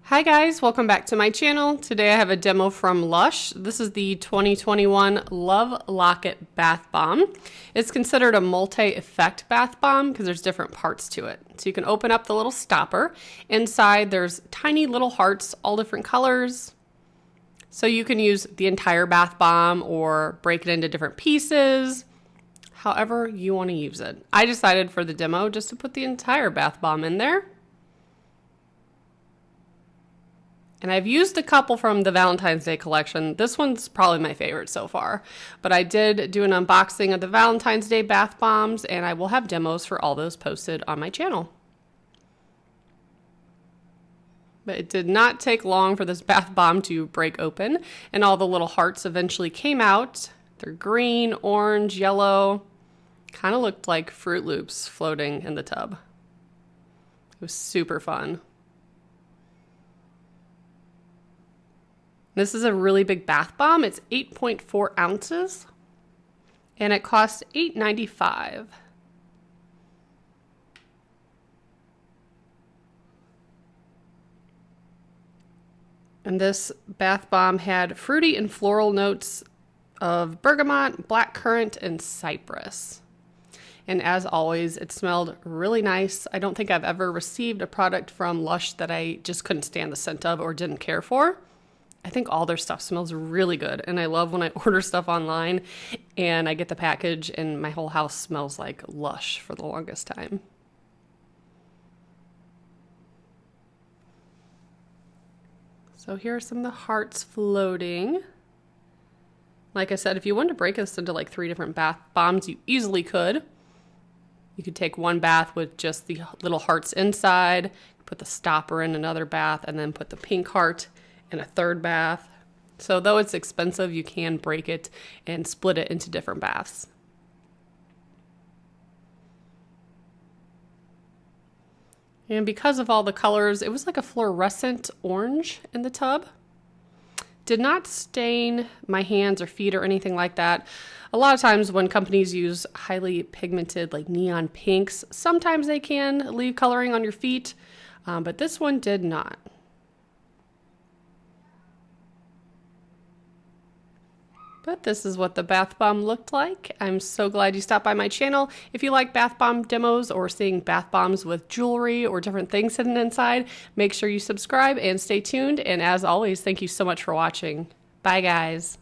Hi guys, welcome back to my channel. Today I have a demo from Lush. This is the 2021 Love Locket Bath Bomb. It's considered a multi-effect bath bomb because there's different parts to it. So you can open up the little stopper. Inside there's tiny little hearts, all different colors. So you can use the entire bath bomb or break it into different pieces, however you want to use it. I decided for the demo just to put the entire bath bomb in there. And I've used a couple from the Valentine's Day collection. This one's probably my favorite so far. But I did do an unboxing of the Valentine's Day bath bombs, and I will have demos for all those posted on my channel. But it did not take long for this bath bomb to break open, and all the little hearts eventually came out. They're green, orange, yellow. Kind of looked like Fruit Loops floating in the tub. It was super fun. This is a really big bath bomb. It's 8.4 ounces and it costs $8.95. And this bath bomb had fruity and floral notes of bergamot, blackcurrant, and cypress. And as always, it smelled really nice. I don't think I've ever received a product from Lush that I just couldn't stand the scent of or didn't care for. I think all their stuff smells really good, and I love when I order stuff online and I get the package and my whole house smells like Lush for the longest time. So here are some of the hearts floating. Like I said, if you wanted to break this into like 3 different bath bombs, you easily could. You could take one bath with just the little hearts inside, put the stopper in another bath, and then put the pink heart in a third bath. So though it's expensive, you can break it and split it into different baths. And because of all the colors, it was like a fluorescent orange in the tub. Did not stain my hands or feet or anything like that. A lot of times when companies use highly pigmented like neon pinks, sometimes they can leave coloring on your feet, but this one did not. But this is what the bath bomb looked like. I'm so glad you stopped by my channel. If you like bath bomb demos or seeing bath bombs with jewelry or different things hidden inside, make sure you subscribe and stay tuned. And as always, thank you so much for watching. Bye guys.